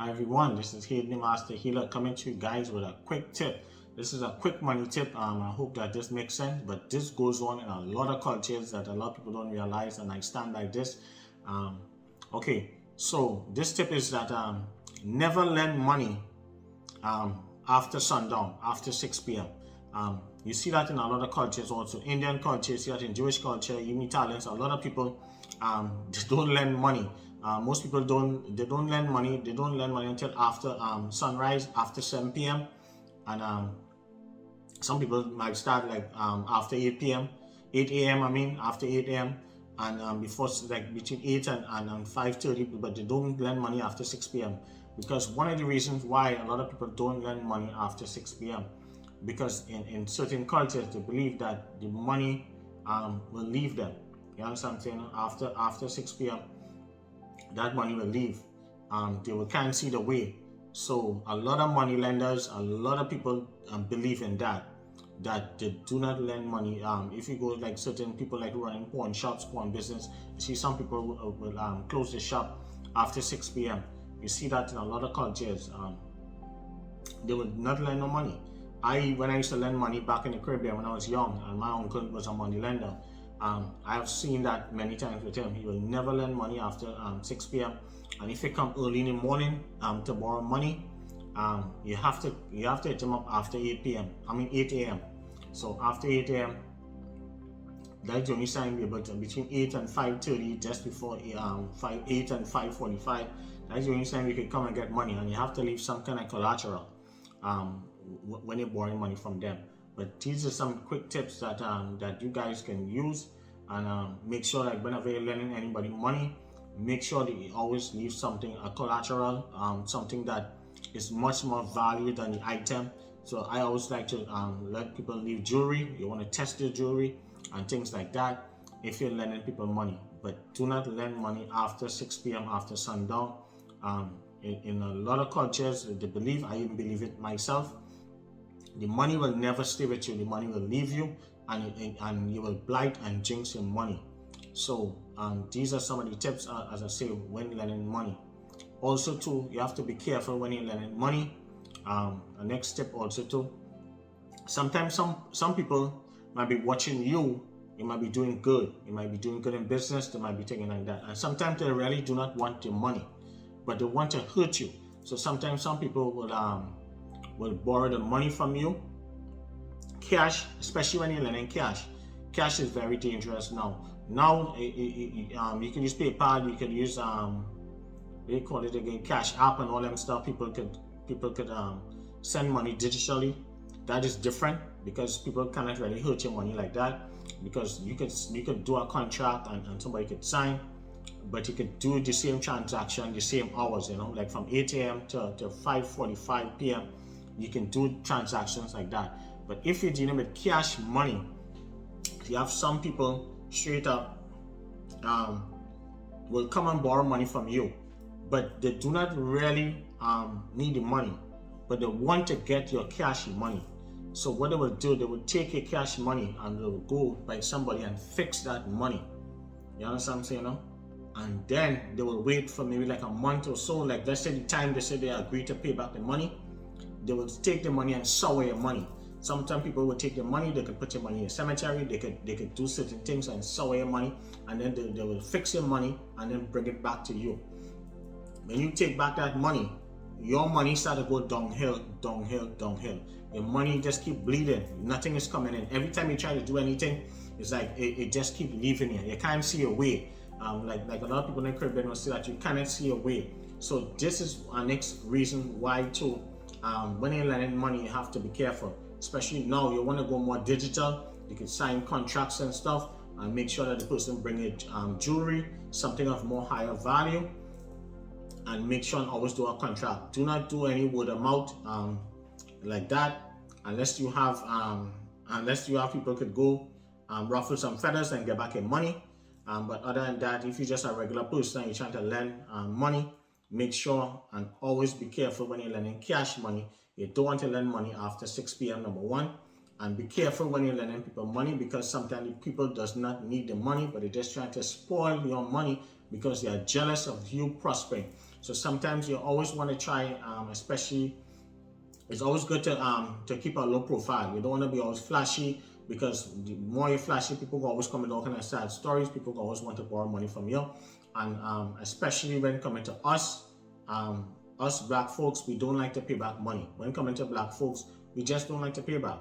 Hi everyone, this is Healing the Master Healer coming to you guys with a quick tip. This is a quick money tip. I hope that this makes sense, but this goes on in a lot of cultures that a lot of people don't realize, and I stand by this. Okay, so this tip is that never lend money after sundown, after 6 p.m. You see that in a lot of cultures also. Indian culture, you see that in Jewish culture, even Italians, a lot of people they don't lend money. Most people don't lend money. They don't lend money until after sunrise, after 7 p.m. And some people might start like after 8 p.m., 8 a.m. I mean, after 8 a.m. and before like between 8 and 5:30, but they don't lend money after 6 p.m. Because one of the reasons why a lot of people don't lend money after 6 p.m. because in certain cultures they believe that the money will leave them. You understand what I'm saying? After 6 p.m. that money will leave. They can't see the way. So a lot of money lenders, a lot of people believe in that they do not lend money. If you go like certain people like running pawn shops, pawn business, you see some people will close the shop after 6 p.m. You see that in a lot of cultures. They will not lend no money. When I used to lend money back in the Caribbean when I was young, and my uncle was a money lender, I have seen that many times with him. He will never lend money after 6 p.m. And if you come early in the morning to borrow money, you have to hit him up after 8 p.m. I mean 8 a.m. So after 8 a.m. that's the only time you're able to, between 8 and 5:30, just before 8 and 5:45. That's the only time you can come and get money, and you have to leave some kind of collateral when you're borrowing money from them. But these are some quick tips that that you guys can use, and make sure that whenever you're lending anybody money, make sure that you always leave something, a collateral, something that is much more value than the item. So I always like to let people leave jewelry. You want to test the jewelry and things like that if you're lending people money. But do not lend money after 6 p.m. after sundown. In a lot of cultures, they believe, I even believe it myself, the money will never stay with you. The money will leave you, and you will blight and jinx your money. So these are some of the tips, as I say, when lending money. Also too, you have to be careful when you're lending money. The next step also too, sometimes some people might be watching you. You might be doing good. You might be doing good in business. They might be thinking like that. And sometimes they really do not want your money, but they want to hurt you. So sometimes some people will borrow the money from you, cash, especially when you're lending cash. Cash is very dangerous now. Now you can use PayPal, you can use they call it again, Cash App and all them stuff. People could send money digitally. That is different because people cannot really hurt your money like that, because you could do a contract and somebody could sign, but you could do the same transaction the same hours, like from 8 a.m. to 5:45 p.m. you can do transactions like that. But if you're dealing with cash money, you have some people straight up will come and borrow money from you, but they do not really need the money, but they want to get your cash money. So what they will do, they will take your cash money and they will go by somebody and fix that money. You understand what I'm saying? And then they will wait for maybe like a month or so, like let's say the time they say they agree to pay back the money, they will take the money and sour your money. Sometimes people will take the money, they could put your money in a cemetery, they could do certain things and sour your money, and then they will fix your money and then bring it back to you. When you take back that money, your money start to go downhill. Your money just keep bleeding. Nothing is coming in. Every time you try to do anything, it's like it just keep leaving you. You can't see your way. Like a lot of people in the Caribbean will say that you cannot see your way. So this is our next reason why too. When you're lending money, you have to be careful. Especially now, you want to go more digital. You can sign contracts and stuff, and make sure that the person bring it jewelry, something of more higher value, and make sure and always do a contract. Do not do any word of mouth like that, unless you have people could go ruffle some feathers and get back your money. But other than that, if you're just a regular person and you're trying to lend money, make sure and always be careful when you're lending cash money. You don't want to lend money after 6 p.m. number one. And be careful when you're lending people money, because sometimes people does not need the money, but they're just trying to spoil your money because they are jealous of you prospering. So sometimes you always want to try, especially, it's always good to keep a low profile. You don't want to be always flashy, because the more you're flashy, people will always come with all kind of sad stories. People will always want to borrow money from you. And especially when coming to us, us black folks, we don't like to pay back money. When coming to black folks, we just don't like to pay back.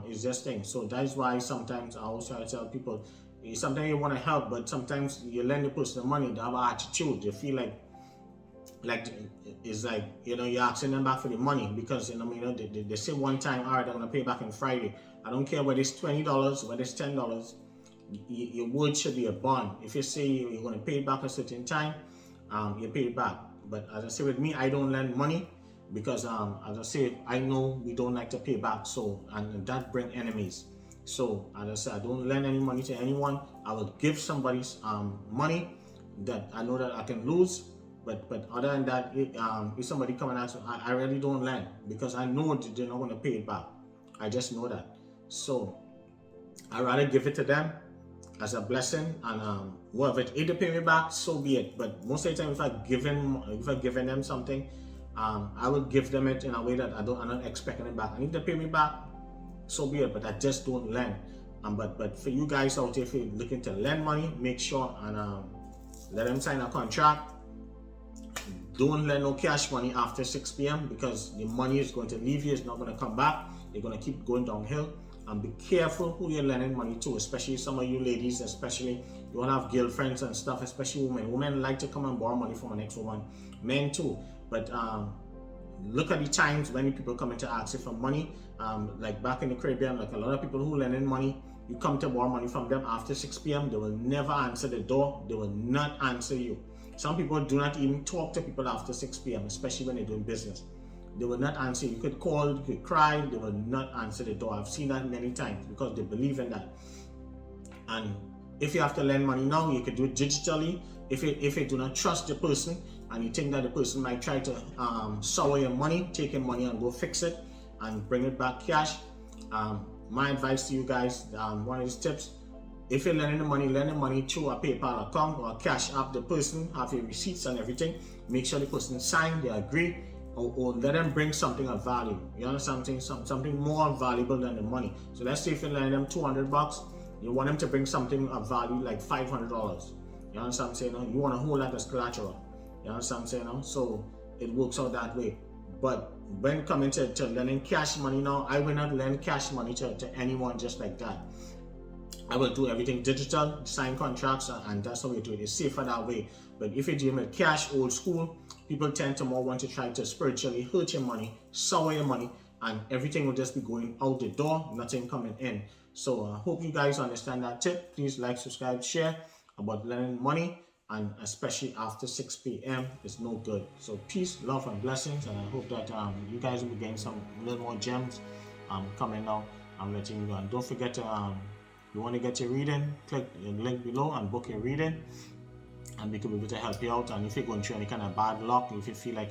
It's just thing. So that's why sometimes I always try to tell people, sometimes you want to help, but sometimes you lend the person the money, they have an attitude. They feel like it's like, you know, you're asking them back for the money, because they say one time, all right, I'm gonna pay back on Friday. I don't care whether it's $20, whether it's $10. Your word should be a bond. If you say you're gonna pay it back a certain time, you pay it back. But as I say, with me, I don't lend money, because as I say, I know we don't like to pay back, so, and that bring enemies. So as I said, I don't lend any money to anyone. I will give somebody's money that I know that I can lose. But other than that, if somebody come and ask me, I really don't lend, because I know that they're not going to pay it back. I just know that. So I rather give it to them as a blessing, and whatever, if they pay me back, so be it. But most of the time, if I've given them something, I will give them it in a way that I'm not expecting it back. And if they pay me back, so be it. But I just don't lend. But for you guys out there, if you're looking to lend money, make sure and let them sign a contract. Don't lend no cash money after 6 p.m. because the money is going to leave you. It's not going to come back. You're going to keep going downhill. And be careful who you're lending money to, especially some of you ladies, especially you want to have girlfriends and stuff, especially women. Women like to come and borrow money from an ex-woman. Men too. But look at the times when people come in to ask you for money. Like back in the Caribbean, like a lot of people who lend in money, you come to borrow money from them after 6 p.m. They will never answer the door. They will not answer you. Some people do not even talk to people after 6 p.m., especially when they're doing business. They will not answer. You could call, you could cry, they will not answer the door. I've seen that many times because they believe in that. And if you have to lend money now, you could do it digitally. If you do not trust the person and you think that the person might try to sour your money, take your money and go fix it and bring it back cash. My advice to you guys, one of these tips, if you're lend the money through a PayPal account or a Cash App, the person have your receipts and everything. Make sure the person sign, they agree, or let them bring something of value. You understand something more valuable than the money. So let's say if you lend them $200, you want them to bring something of value like $500. You understand what I'm saying? You want to hold that as collateral. You understand what I'm saying? So it works out that way. But when coming to lending cash money now, I will not lend cash money to anyone just like that. I will do everything digital, sign contracts, and that's how we do it. It's safer that way. But if you're dealing with cash, old school, people tend to more want to try to spiritually hurt your money, sour your money, and everything will just be going out the door, nothing coming in. So I hope you guys understand that tip. Please like, subscribe, share about lending money, and especially after 6 p.m. is no good. So peace, love, and blessings, and I hope that you guys will be getting some little more gems coming now. I'm letting you go. And don't forget to you want to get your reading, click the link below and book your reading, and we can be able to help you out. And if you're going through any kind of bad luck, if you feel like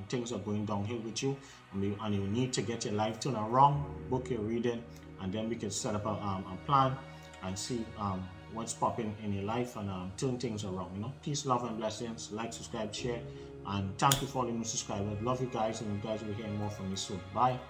things are going downhill with you, and you need to get your life turned around, book your reading, and then we can set up a plan and see what's popping in your life and turn things around. Peace, love, and blessings. Like, subscribe, share, and thank you for all the new subscribers. Love you guys, and you guys will hear more from me soon. Bye.